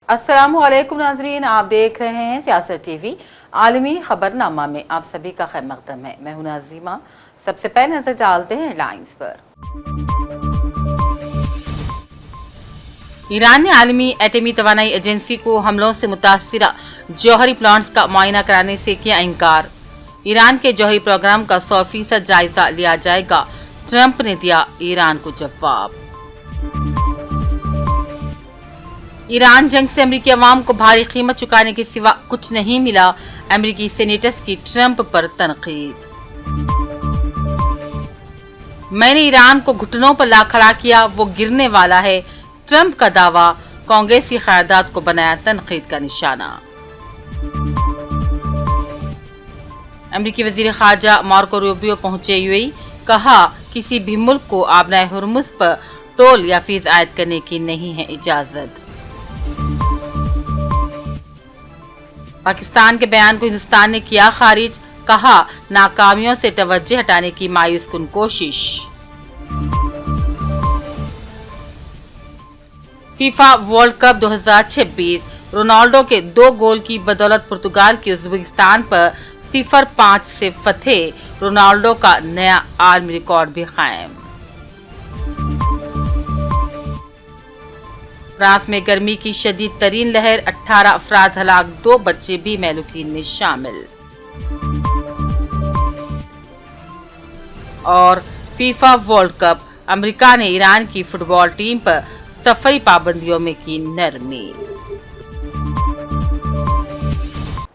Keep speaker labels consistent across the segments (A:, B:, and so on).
A: अस्सलामुअलैकुम नाजरीन, आप देख रहे हैं सियासत टीवी। आलमी खबरनामा में आप सभी का खैर मकदम है। मैं हूं नाज़िमा। सबसे पहले नजर डालते हैं हेडलाइंस पर। ईरान ने आलमी एटमी तवानाई एजेंसी को हमलों से मुतासिरा जौहरी प्लांट्स का मुआयना कराने से किया इंकार। ईरान के जौहरी प्रोग्राम का 100% जायजा लिया जाएगा, ट्रंप ने दिया ईरान को जवाब। ईरान जंग से अमरीकी अवाम को भारी कीमत चुकाने के सिवा कुछ नहीं मिला, अमरीकी सेनेटर्स की ट्रंप पर तनकीद। मैंने ईरान को घुटनों पर ला खड़ा किया, वो गिरने वाला है, ट्रंप का दावा, कांग्रेस की क़यादत को बनाया तनकीद का निशाना। अमरीकी वजीर खारजा मार्को रूबियो पहुंचे यूएई, कहा किसी भी मुल्क को आबनाए हुर्मुज़ पर टोल या फीस आयद करने की नहीं है इजाजत। पाकिस्तान के बयान को हिंदुस्तान ने किया खारिज, कहा नाकामियों से तवज्जो हटाने की मायूस कुन कोशिश। फीफा वर्ल्ड कप 2026, रोनाल्डो के 2 गोल की बदौलत पुर्तगाल की उज़्बेकिस्तान पर 0-5 से फतेह, रोनाल्डो का नया आलमी रिकॉर्ड भी कायम। फ्रांस में गर्मी की शदीद तरीन लहर, 18 अफराद हलाक, 2 बच्चे भी महलूकीन में शामिल। और फीफा वर्ल्ड कप, अमेरिका ने ईरान की फुटबॉल टीम पर सफरी पाबंदियों में की नरमी।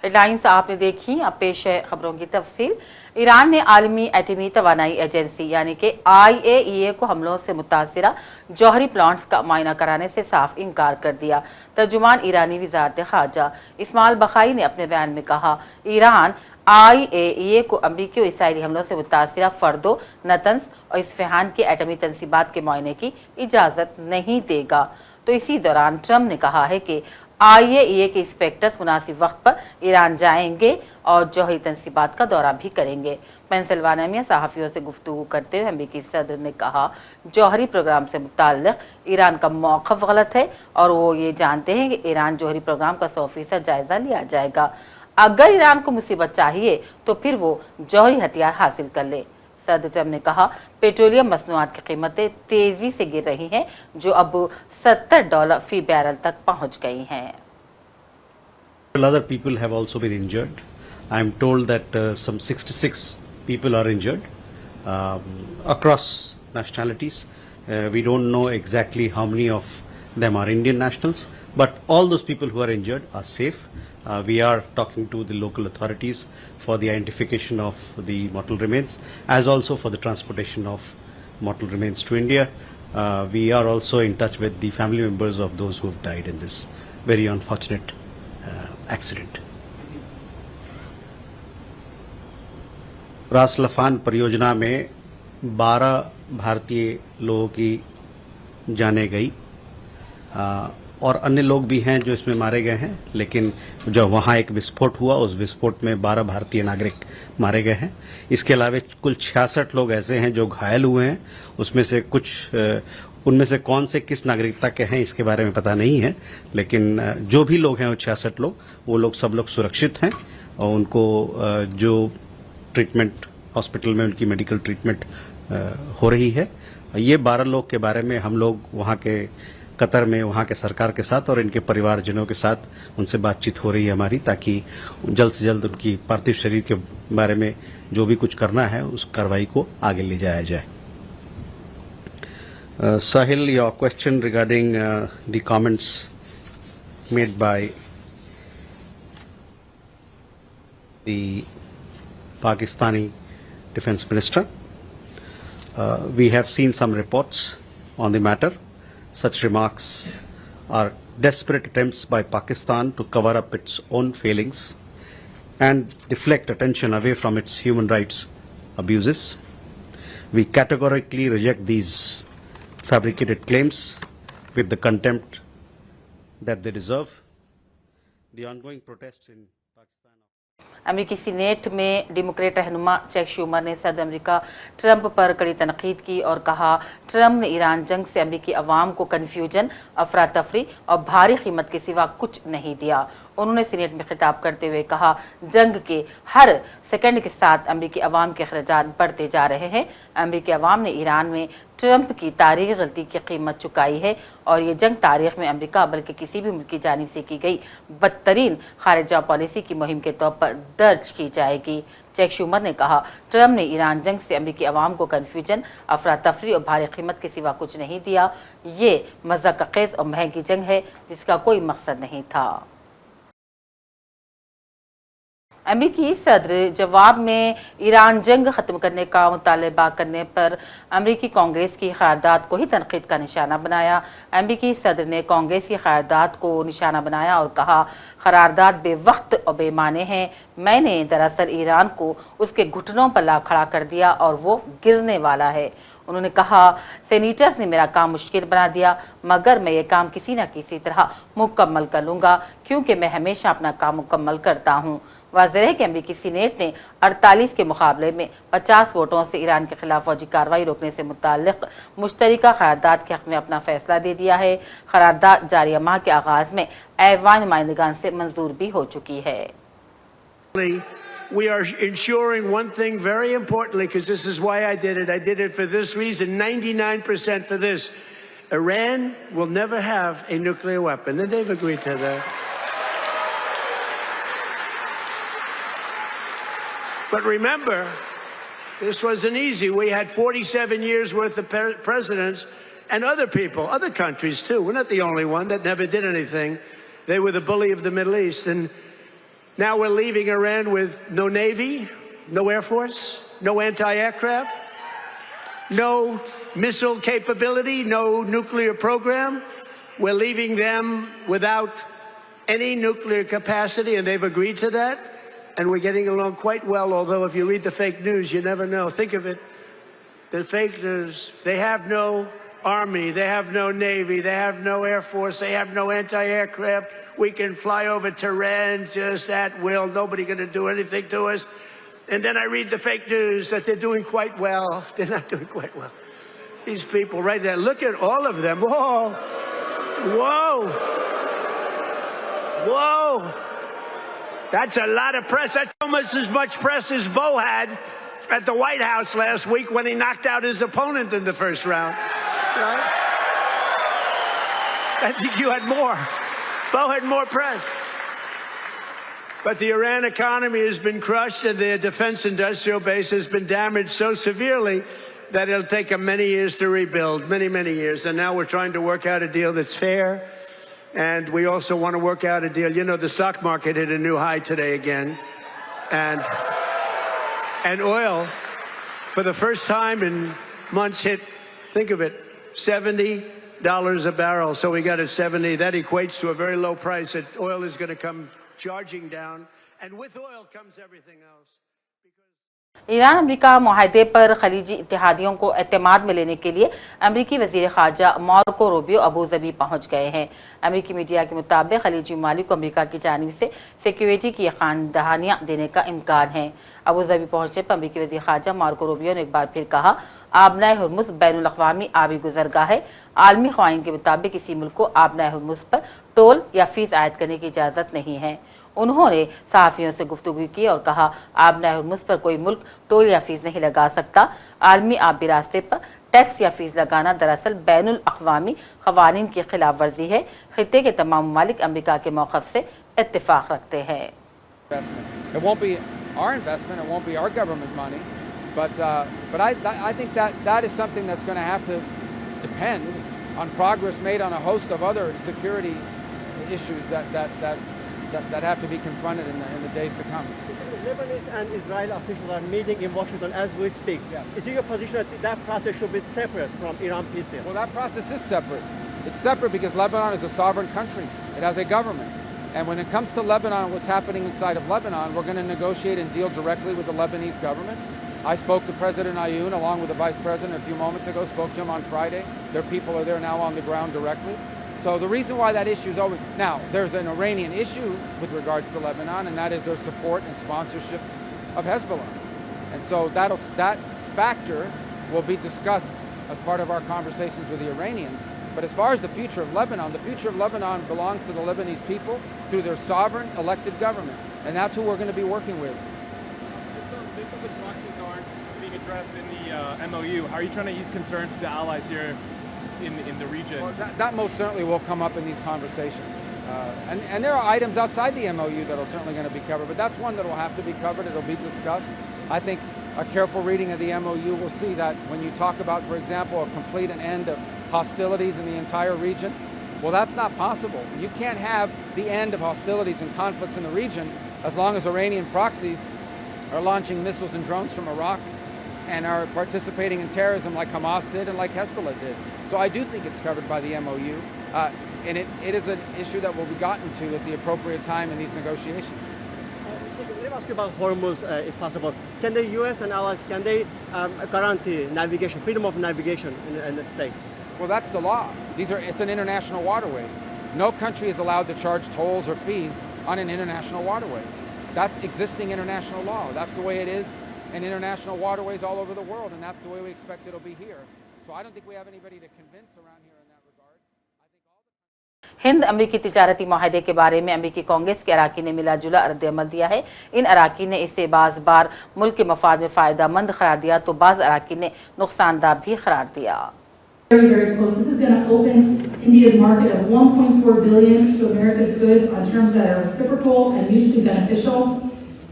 A: हेडलाइंस आपने देखी, अब पेश है खबरों की तफसील। ईरान ने आलमी एटमी तवानाई एजेंसी यानी कि IAEA को हमलों से मुतासिरा जौहरी प्लांट्स का मुआयना कराने से साफ इनकार कर दिया। तर्जुमान ईरानी वज़ारत ख़ारजा इस्माइल बखाई ने अपने बयान में कहा, ईरान IAEA को अमरीकी और इसराइली हमलों से मुतासिरा फर्दो, नतंस और इस्फहान के एटमी तनसीबात के मुआयने की इजाज़त नहीं देगा। तो इसी दौरान ट्रंप ने कहा है कि IAEA के इंस्पेक्टर्स मुनासिब वक्त पर ईरान जाएंगे और जौहरी तनसीबात का दौरा भी करेंगे। पेंसिल्वानिया में सहाफ़ियों से गुफ्तगू करते हुए अमरीकी सदर ने कहा, जौहरी प्रोग्राम से मुताल्लिक़ ईरान का मौक़िफ़ गलत है और वो ये जानते हैं कि ईरान जौहरी प्रोग्राम का 100% जायजा लिया जाएगा। अगर ईरान को मुसीबत चाहिए तो फिर वो जौहरी हथियार हासिल कर ले। सदर ट्रंप ने कहा, पेट्रोलियम मसनूआत की कीमतें तेजी से गिर रही हैं, जो अब $70 फी बैरल तक पहुंच गई हैं।
B: Other people have also been injured. I am told that some 66 people are injured across nationalities. We don't know exactly how many of them are Indian nationals, but all those people who are injured are safe. We are talking to the local authorities for the identification of the mortal remains, as also for the transportation of mortal remains to India. We are also in touch with the family members of those who have died in this very unfortunate accident. रास लफान परियोजना में 12 भारतीय लोगों की जानें गई और अन्य लोग भी हैं जो इसमें मारे गए हैं, लेकिन जब वहाँ एक विस्फोट हुआ, उस विस्फोट में 12 भारतीय नागरिक मारे गए हैं। इसके अलावा कुल 66 लोग ऐसे हैं जो घायल हुए हैं। उसमें से कुछ उनमें से कौन से किस नागरिकता के हैं इसके बारे में पता नहीं है, लेकिन जो भी लोग हैं वो 66 लोग, वो लोग सब लोग सुरक्षित हैं और उनको जो ट्रीटमेंट हॉस्पिटल में उनकी मेडिकल ट्रीटमेंट हो रही है। ये 12 लोग के बारे में हम लोग वहाँ के कतर में वहाँ के सरकार के साथ और इनके परिवारजनों के साथ उनसे बातचीत हो रही है हमारी, ताकि जल्द से जल्द उनकी पार्थिव शरीर के बारे में जो भी कुछ करना है उस कार्रवाई को आगे ले जाया जाए। Sahil, your question regarding the comments made by the Pakistani Defence Minister. We have seen some reports on the matter. Such remarks are desperate attempts by Pakistan to cover up its own failings and deflect attention away from its human rights abuses. We categorically reject these fabricated claims with the contempt that they deserve. The ongoing protests in Pakistan.
A: अमेरिकी senate में Democrat रहनुमा cheque Schumer ने सदर America Trump पर कड़ी तनकीद की और कहा ट्रंप ने ईरान जंग से अमेरिकी अवाम को कन्फ्यूजन, अफरा तफरी और भारी कीमत के सिवा कुछ नहीं दिया। उन्होंने सीनेट में खिताब करते हुए कहा जंग के हर सेकंड के साथ अमेरिकी अवाम के अखराजात बढ़ते जा रहे हैं। अमेरिकी अवाम ने ईरान में ट्रंप की तारीखी गलती की कीमत चुकाई है और ये जंग तारीख में अमेरिका बल्कि किसी भी मुल्क की जानिब से की गई बदतरीन खारिजा पॉलिसी की मुहिम के तौर पर दर्ज की जाएगी। चैक शूमर ने कहा ट्रंप ने ईरान जंग से अमेरिकी अवाम को कन्फ्यूजन, अफरा तफरी और भारी कीमत के सिवा कुछ नहीं दिया। ये मज़ाक़ और महंगी जंग है जिसका कोई मकसद नहीं था। अमेरिकी सदर जवाब में ईरान जंग खत्म करने का मुतालबा करने पर अमेरिकी कांग्रेस की क़रारदाद को ही तनकीद का निशाना बनाया। अमेरिकी सदर ने कांग्रेस की क़रारदाद को निशाना बनाया और कहा क़रारदाद बेवक्त और बेमाने हैं। मैंने दरअसल ईरान को उसके घुटनों पर ला खड़ा कर दिया और वो गिरने वाला है। उन्होंने कहा सेनेटर्स ने मेरा काम मुश्किल बना दिया मगर मैं ये काम किसी न किसी तरह मुकम्मल कर लूँगा क्योंकि मैं हमेशा अपना काम मुकम्मल करता हूँ। वाज़ेह है कि अमेरिकी सीनेट ने 48 के मुकाबले में 50 वोटों से ईरान के खिलाफ फौजी कार्रवाई रोकने से मुताल्लिक मुश्तरका क़रारदाद के हक़ में अपना फैसला दे दिया है। क़रारदाद जारी माह के आगाज़ में ऐवान नुमाइंदगान से मंजूर भी हो चुकी है।
C: We are ensuring one thing very importantly, because this is why I did it. I did it for this reason, 99% for this. Iran will never have a nuclear weapon, and they've agreed to that. But remember, this wasn't easy. We had 47 years worth of presidents and other people, other countries too. We're not the only one that never did anything. They were the bully of the Middle East. And now we're leaving Iran with no Navy, no Air Force, no anti-aircraft, no missile capability, no nuclear program. We're leaving them without any nuclear capacity, and they've agreed to that. And we're getting along quite well, although if you read the fake news, you never know. Think of it. The fake news, they have no army, they have no navy, they have no air force, they have no anti-aircraft. We can fly over Tehran just at will. Nobody going to do anything to us. And then I read the fake news that they're doing quite well. They're not doing quite well. These people right there, look at all of them. Whoa, whoa, whoa. That's a lot of press. That's almost as much press as Bo had at the White House last week when he knocked out his opponent in the first round. Right? I think you had more. Bo had more press. But the Iran economy has been crushed and their defense industrial base has been damaged so severely that it'll take them many years to rebuild, many, many years. And now we're trying to work out a deal that's fair. And we also want to work out a deal. You know, the stock market hit a new high today again. And oil, for the first time in months, hit, think of it, $70 a barrel. So we got it 70. That equates to a very low price. That oil is going to come charging down. And with oil comes everything else.
A: Iran America मुआहदे पर खलीजी इत्तेहादियों को एतमाद में लेने के लिए अमेरिकी वज़ीर ख़ारजा मार्को रूबियो अबू ज़बी पहुँच गए हैं। अमेरिकी मीडिया के मुताबिक खलीजी ममालिक को अमेरिका की जानिब से सिक्योरिटी की यकीन दहानियाँ देने का इम्कान है। अबू ज़बी पहुँचने पर अमेरिकी वज़ीर ख़ारजा मार्को रूबियो ने एक बार फिर कहा आबनाए हुर्मुज़ बैनुल अक़वामी आबी गुज़रगाह है। आलमी क़वानीन के मुताबिक किसी मुल्क को आबनाए हुर्मुज़ पर टोल या फ़ीस आयद करने की इजाज़त नहीं है। उन्होंने सहाफ़ियों से गुफ्तगू की और कहा आबनाए हुर्मुज़ पर कोई मुल्क टोल या फीस नहीं लगा सकता। आलमी आबी रास्ते पर टैक्स या फीस लगाना दरअसल बैनुल अक़वामी क़वानीन की खिलाफ वर्जी है। खित्ते के तमाम ममालिक अमेरिका के मौक़िफ़ से इत्तिफ़ाक़ रखते हैं।
D: It won't be our investment, it won't be our government money, but I think that is something that's going to have to depend on progress made on a host of other security issues that have to be confronted in the days to come.
E: Lebanese and Israeli officials are meeting in Washington as we speak.
D: Yeah.
E: Is it your position that that process should be separate from Iran peace deal?
D: Well, that process is separate. It's separate because Lebanon is a sovereign country. It has a government. And when it comes to Lebanon, what's happening inside of Lebanon, we're going to negotiate and deal directly with the Lebanese government. I spoke to President Ayoun along with the Vice President a few moments ago, spoke to him on Friday. Their people are there now on the ground directly. So the reason why that issue is always... Now, there's an Iranian issue with regards to Lebanon, and that is their support and sponsorship of Hezbollah. And so that factor will be discussed as part of our conversations with the Iranians. But as far as the future of Lebanon belongs to the Lebanese people through their sovereign elected government. And that's who we're going to be working with.
F: Missile instructions aren't being addressed in the MOU. How are you trying to ease concerns to allies here in the region?
D: Well, that most certainly will come up in these conversations. And there are items outside the MOU that are certainly going to be covered, but that's one that will have to be covered. It'll be discussed. I think a careful reading of the MOU will see that when you talk about, for example, a complete and end of hostilities in the entire region, well, that's not possible. You can't have the end of hostilities and conflicts in the region as long as Iranian proxies are launching missiles and drones from Iraq and are participating in terrorism like Hamas did and like Hezbollah did. So I do think it's covered by the MOU, and it is an issue that will be gotten to at the appropriate time in these negotiations.
E: Let me ask you about Hormuz, if possible. Can the U.S. and allies, can they guarantee navigation, freedom of navigation in the state?
D: Well, that's the law. It's an international waterway. No country is allowed to charge tolls or fees on an international waterway. That's existing international law. That's the way it is in international waterways all over the world, and that's the way we expect it'll be here. So I don't think we have anybody to convince around here in that regard. I think all the...
A: Hind अमरीकी तिजारती माहिदे के बारे में अमरीकी कांग्रेस के अराकीन ने मिला जुला रद्द-ए-अमल दिया है। इन अराकीन ने इसे बाज़ बार मुल्क के मफाद में फ़ायदा मंद करार दिया तो बाज़ अराकीन ने नुकसानदा भी करार दिया।
G: Very close. This is going to open India's market of 1.4 billion to America's goods on terms that are reciprocal and mutually beneficial.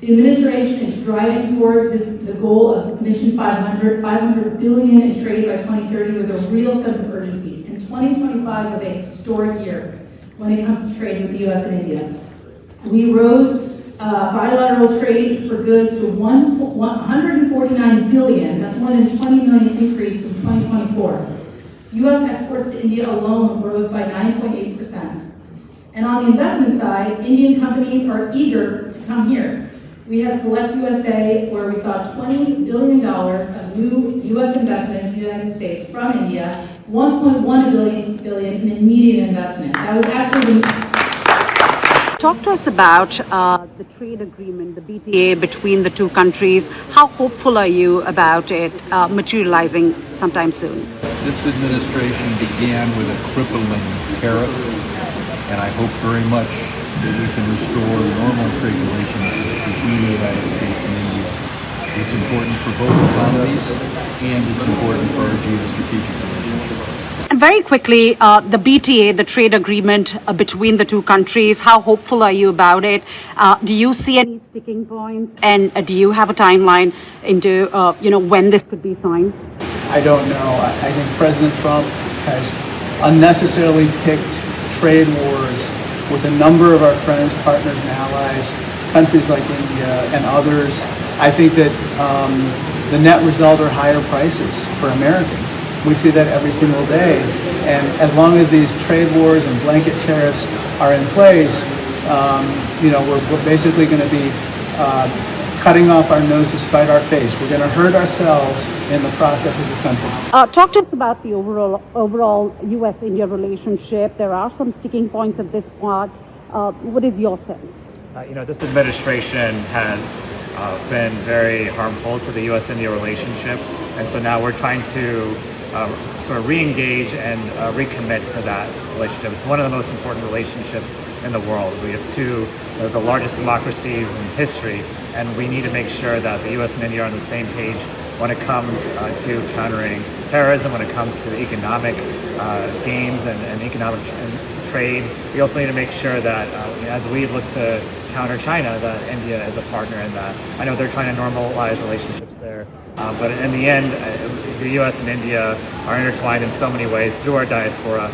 G: The administration is driving toward the goal of Mission 500 billion in trade by 2030 with a real sense of urgency. And 2025 was a historic year when it comes to trade with the U.S. and India. We rose bilateral trade for goods to 149 billion. That's more than 20 million increase from 2024. U.S. exports to India alone rose by 9.8%. And on the investment side, Indian companies are eager to come here. We had Select USA, where we saw $20 billion of new U.S. investment into the United States from India, $1.1 billion in immediate investment. That was actually...
H: Talk to us about the trade agreement, the BTA between the two countries. How hopeful are you about it materializing sometime soon?
I: This administration began with a crippling tariff, and I hope very much that we can restore normal trade relations between the United States and India. It's important for both economies, and it's important for our geostrategic relationship.
H: And very quickly, the BTA, the trade agreement between the two countries, how hopeful are you about it? Do you see any sticking points? And do you have a timeline into when this could be signed?
J: I don't know. I think President Trump has unnecessarily picked trade wars with a number of our friends, partners, and allies, countries like India and others. I think that the net result are higher prices for Americans. We see that every single day. And as long as these trade wars and blanket tariffs are in place, we're basically going to be cutting off our nose to spite our face. We're going to hurt ourselves in the process as a country.
H: Talk to us about the overall U.S.-India relationship. There are some sticking points at this point. What is your sense?
K: This administration has been very harmful to the U.S.-India relationship, and so now we're trying to sort of re-engage and recommit to that relationship. It's one of the most important relationships in the world. We have two of the largest democracies in history, and we need to make sure that the U.S. and India are on the same page when it comes to countering terrorism, when it comes to economic gains and economic trade. We also need to make sure that as we look to counter China, that India is a partner in that. I know they're trying to normalize relationships there, but in the end, the U.S. and India are intertwined in so many ways through our diaspora,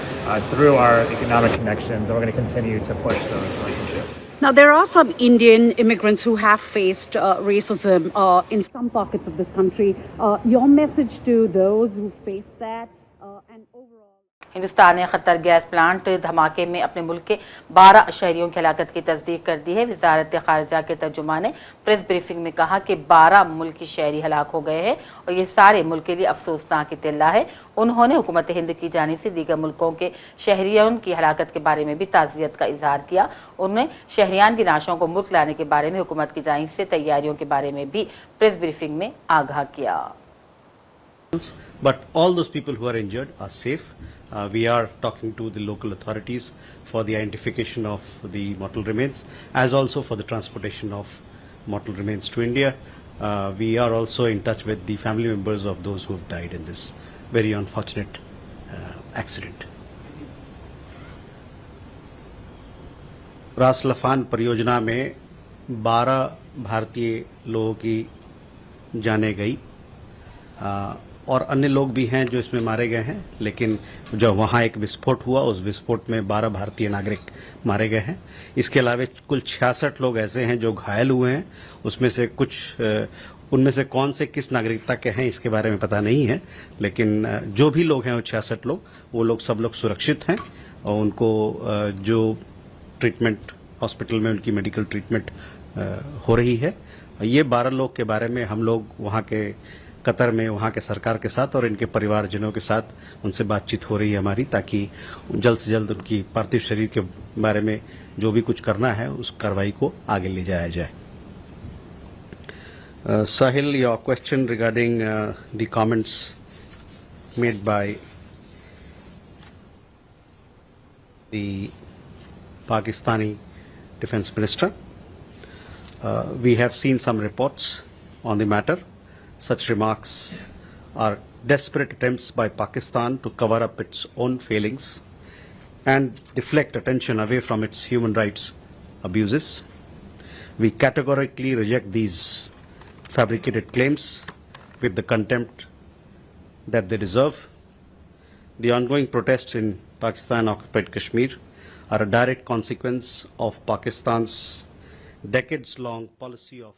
K: through our economic connections, and we're going to continue to push those relationships.
H: Now, there are some Indian immigrants who have faced racism in some pockets of this country. Your message to those who face that and overall...
A: Hindustan نے قطر gas plant دھماکے میں اپنے ملک کے 12 شہریوں کی ہلاکت کی تصدیق کر دی ہے۔ وزارت خارجہ کے ترجمان نے پریس بریفنگ میں کہا کہ 12 ملکی شہری ہلاک ہو گئے ہیں اور یہ سارے ملک کے لیے افسوسناک اطلاع ہے۔ انہوں نے حکومت ہند کی جانب سے دیگر ملکوں کے شہریوں کی ہلاکت کے بارے میں بھی تعزیت کا اظہار کیا۔ انہوں نے شہریان کی نعشوں کو ملک لانے کے بارے میں حکومت کی جانب سے تیاریوں کے بارے میں بھی پریس بریفنگ میں آگاہ کیا۔
B: But all those people who are injured are safe. We are talking to the local authorities for the identification of the mortal remains, as also for the transportation of mortal remains to India. We are also in touch with the family members of those who have died in this very unfortunate accident. रास लफान परियोजना में 12 भारतीय लोगों की जानें गई और अन्य लोग भी हैं जो इसमें मारे गए हैं, लेकिन जब वहाँ एक विस्फोट हुआ उस विस्फोट में 12 भारतीय नागरिक मारे गए हैं। इसके अलावा कुल 66 लोग ऐसे हैं जो घायल हुए हैं। उसमें से कुछ उनमें से कौन से किस नागरिकता के हैं इसके बारे में पता नहीं है, लेकिन जो भी लोग हैं वो 66 लोग, वो लोग सब लोग सुरक्षित हैं और उनको जो ट्रीटमेंट हॉस्पिटल में उनकी मेडिकल ट्रीटमेंट हो रही है। ये 12 लोग के बारे में हम लोग वहाँ के कतर में वहाँ के सरकार के साथ और इनके परिवारजनों के साथ उनसे बातचीत हो रही है हमारी, ताकि जल्द से जल्द उनकी पार्थिव शरीर के बारे में जो भी कुछ करना है उस कार्रवाई को आगे ले जाया जाए। Sahil, your question regarding the comments made by the Pakistani Defence Minister. We have seen some reports on the matter. Such remarks are desperate attempts by Pakistan to cover up its own failings and deflect attention away from its human rights abuses. We categorically reject these fabricated claims with the contempt that they deserve. The ongoing protests in Pakistan-occupied Kashmir are a direct consequence of Pakistan's decades-long policy of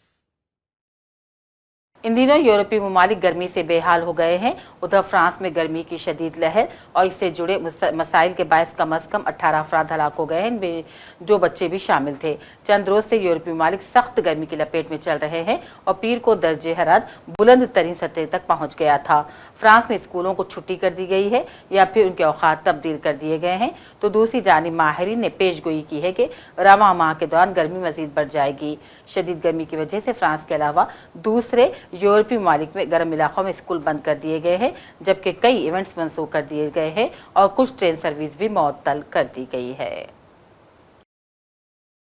A: ان دنوں یورپی ممالک گرمی سے بے حال ہو گئے ہیں۔ ادھر فرانس میں گرمی کی شدید لہر اور اس سے جڑے مسائل کے باعث کم از کم 18 افراد ہلاک ہو گئے ہیں، جو بچے بھی شامل تھے۔ چند روز سے یورپی ممالک سخت گرمی کی لپیٹ میں چل رہے ہیں اور پیر کو درجہ حرارت بلند ترین سطح تک پہنچ گیا تھا۔ فرانس میں اسکولوں کو چھٹی کر دی گئی ہے یا پھر ان کے اوقات تبدیل کر دیے گئے ہیں، تو دوسری جانب ماہرین نے پیش گوئی کی ہے کہ رواں ماہ کے دوران گرمی مزید بڑھ جائے گی۔ شدید گرمی کی وجہ سے فرانس کے علاوہ دوسرے یورپی ممالک میں گرم علاقوں میں اسکول بند کر دیے گئے ہیں، جبکہ کئی ایونٹس منسوخ کر دیے گئے ہیں اور کچھ ٹرین سروس بھی معطل کر دی گئی ہے۔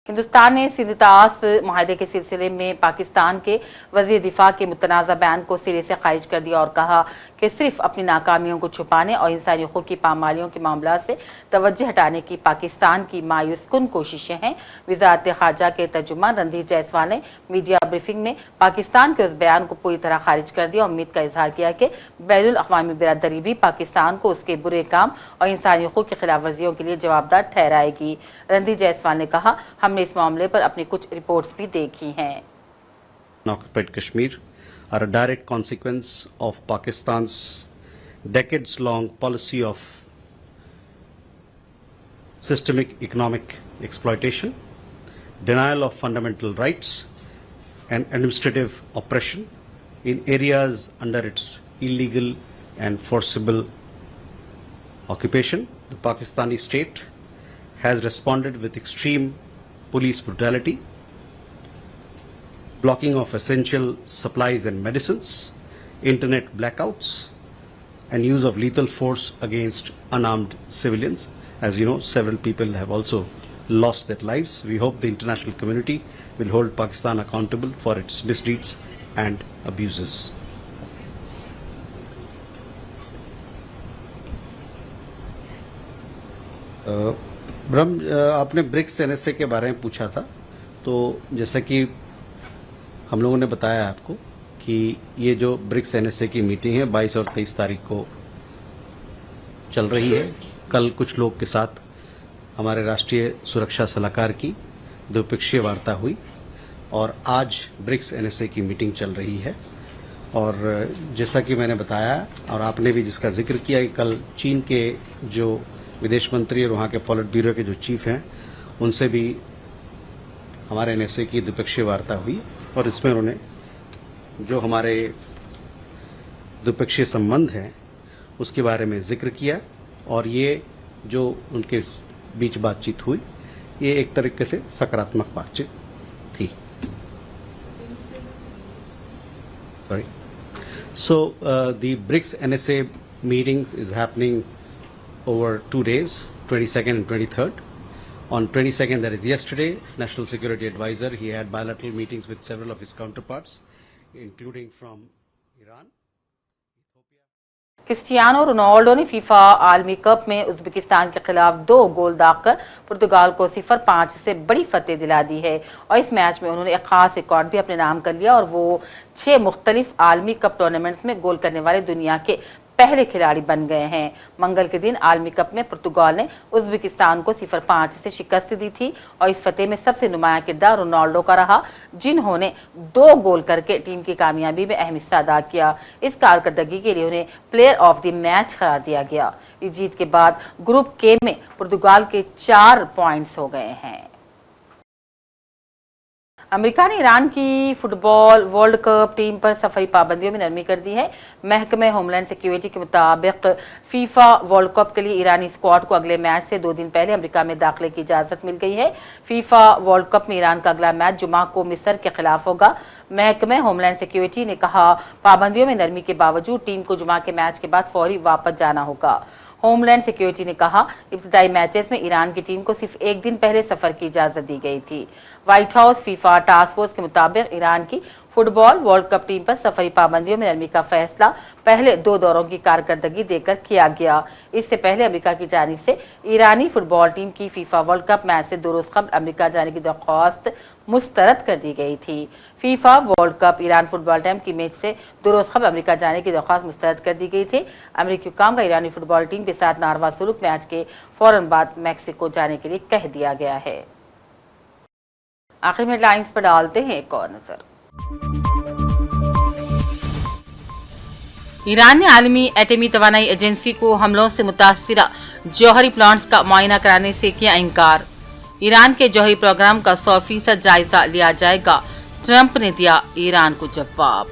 A: ہندوستان نے سندھ طاس معاہدے کے سلسلے میں پاکستان کے وزیر دفاع کے متنازع بیان کو سرے سے خارج کر دیا اور کہا کہ صرف اپنی ناکامیوں کو چھپانے اور انسانی حقوق کی پامالیوں کے معاملات سے توجہ ہٹانے کی پاکستان کی مایوس کن کوششیں ہیں۔ وزارت خارجہ کے ترجمان رندھیر جیسوال نے میڈیا بریفنگ میں پاکستان کے اس بیان کو پوری طرح خارج کر دیا اور امید کا اظہار کیا کہ بین الاقوامی برادری بھی پاکستان کو اس کے برے کام اور انسانی حقوق کی خلاف ورزیوں کے لیے جوابدار ٹھہرائے گی۔ رندھیر جیسوال نے کہا، ہم نے اس معاملے پر اپنی کچھ رپورٹس بھی دیکھی ہیں۔
B: Occupied Kashmir are a direct consequence of Pakistan's decades-long policy of systemic economic exploitation, denial of fundamental rights, and administrative oppression in areas under its illegal and forcible occupation. The Pakistani state has responded with extreme police brutality, blocking of essential supplies and medicines, internet blackouts, and use of lethal force against unarmed civilians. As you know, several people have also lost their lives. We hope the international community will hold Pakistan accountable for its misdeeds and abuses. ब्रह्म, आपने BRICS NSA के बारे में पूछा था, तो जैसा कि हम लोगों ने बताया आपको कि ये जो ब्रिक्स एनएसए की मीटिंग है 22 और 23 तारीख को चल रही है। कल कुछ लोग के साथ हमारे राष्ट्रीय सुरक्षा सलाहकार की द्विपक्षीय वार्ता हुई और आज ब्रिक्स एनएसए की मीटिंग चल रही है اور جیسا کہ میں نے بتایا اور آپ نے بھی جس کا ذکر کیا کہ کل چین کے جو ودیش منتری اور وہاں کے پولٹ بیورو کے جو چیف ہیں ان سے بھی ہمارے NSA کی دوپکشیہ وارتا ہوئی اور اس میں انہوں نے جو ہمارے دوپکشیہ سمبندھ ہیں اس کے بارے میں ذکر کیا اور یہ جو ان کے بیچ بات چیت ہوئی یہ ایک طریقے سے سکاراتمک بات چیت تھی. Sorry. So the BRICS NSA meeting is happening over 2 days, 22nd and 23rd. On 22nd, that is yesterday, National Security Advisor, he had bilateral meetings with several of his counterparts, including from Iran.
A: Cristiano Ronaldo نے FIFA عالمی cup میں Uzbekistan کے خلاف 2 گول داغ کر پرتگال کو 0-5 سے بڑی فتح دلا دی ہے اور اس میچ میں انہوں نے ایک خاص ریکارڈ بھی اپنے نام کر لیا اور وہ 6 مختلف عالمی کپ ٹورنامنٹس میں گول کرنے والے دنیا کے پہلے کھلاڑی بن گئے ہیں. منگل کے دن عالمی کپ میں پرتگال نے ازبکستان کو 0-5 سے شکست دی تھی اور اس فتح میں سب سے نمایاں کردار رونالڈو کا رہا جنہوں نے 2 گول کر کے ٹیم کی کامیابی میں اہم حصہ ادا کیا. اس کارکردگی کے لیے انہیں پلیئر آف دی میچ قرار دیا گیا. اس جیت کے بعد گروپ کے میں پرتگال کے 4 پوائنٹس ہو گئے ہیں. امریکہ نے ایران کی فٹ بال ورلڈ کپ ٹیم پر سفری پابندیوں میں نرمی کر دی ہے. محکمہ ہوم لینڈ سیکیورٹی کے مطابق فیفا ورلڈ کپ کے لیے ایرانی اسکواڈ کو اگلے میچ سے 2 دن پہلے امریکہ میں داخلے کی اجازت مل گئی ہے. فیفا ورلڈ کپ میں ایران کا اگلا میچ جمعہ کو مصر کے خلاف ہوگا. محکمہ ہوم لینڈ سیکیورٹی نے کہا پابندیوں میں نرمی کے باوجود ٹیم کو جمعہ کے میچ کے بعد فوری واپس جانا ہوگا. ہوم لینڈ سیکیورٹی نے کہا ابتدائی میچز میں ایران کی ٹیم کو صرف 1 دن پہلے سفر کی اجازت دی گئی تھی. White house FIFA task force کے مطابق ایران کی فٹ بال ورلڈ کپ ٹیم پر سفری پابندیوں میں نرمی کا فیصلہ پہلے 2 دوروں کی کارکردگی دے کر کیا گیا. اس سے پہلے امریکہ کی جانب سے ایرانی فٹ بال ٹیم کی فیفا ورلڈ کپ میچ سے 2 روز قبل امریکہ جانے کی درخواست مسترد کر دی گئی تھی. FIFA world cup Iran football team کی میچ سے 2 روز قبل امریکہ جانے کی درخواست مسترد کر دی گئی تھی. امریکی حکام کا ایرانی فٹ بال ٹیم کے ساتھ ناروا سلوک میچ کے فوراً بعد میکسیکو جانے کے لیے کہہ دیا گیا ہے. آخر میں لائنز پر ڈالتے ہیں ایک اور نظر. ایران نے عالمی ایٹمی توانائی ایجنسی کو حملوں سے متاثرہ جوہری پلانٹس کا معائنہ کرانے سے کیا انکار. ایران کے جوہری پروگرام کا 100% جائزہ لیا جائے گا، ٹرمپ نے دیا ایران کو جواب.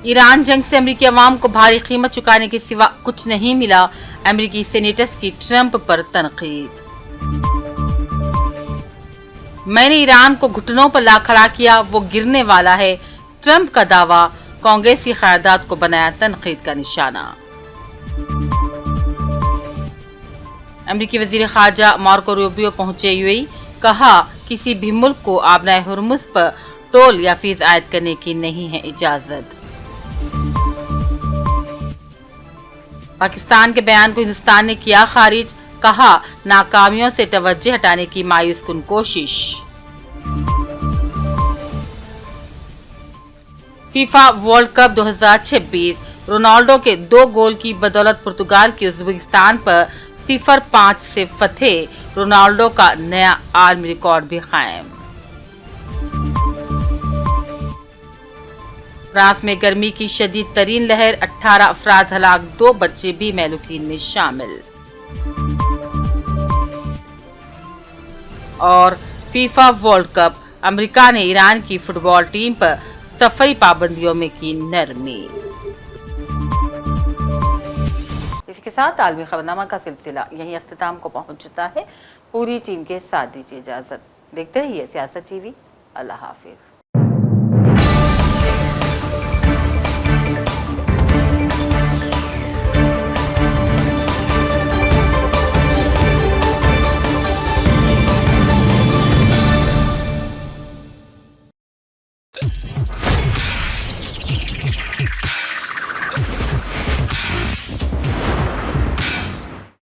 A: ایران جنگ سے امریکی عوام کو بھاری قیمت چکانے کے سوا کچھ نہیں ملا، امریکی سینیٹرز کی ٹرمپ پر تنقید. میں نے ایران کو گھٹنوں پر لا کھڑا کیا، وہ گرنے والا ہے، ٹرمپ کا دعویٰ. کانگریس کی قرارداد کو بنایا تنقید کا نشانہ. امریکی وزیر خارجہ مارکو روبیو پہنچے UAE، کہا کسی بھی ملک کو آبنائے ہرمز پر ٹول یا فیس عائد کرنے کی نہیں ہے اجازت. پاکستان کے بیان کو ہندوستان نے کیا خارج، کہا ناکامیوں سے توجہ ہٹانے کی مایوس کن کوشش. فیفا ورلڈ کپ 2026 رونالڈو کے 2 گول کی بدولت پرتگال کی ازبکستان پر 0-5 سے فتح، رونالڈو کا نیا عالمی ریکارڈ بھی قائم. فرانس میں گرمی کی شدید ترین لہر، 18 افراد ہلاک، 2 بچے بھی مہلوکین میں شامل. اور فیفا ورلڈ کپ امریکہ نے ایران کی فٹ بال ٹیم پر سفری پابندیوں میں کی نرمی. اس کے ساتھ عالمی خبرنامہ کا سلسلہ یہیں اختتام کو پہنچتا ہے. پوری ٹیم کے ساتھ دیجیے اجازت. دیکھتے رہیے سیاست ٹی وی. اللہ حافظ.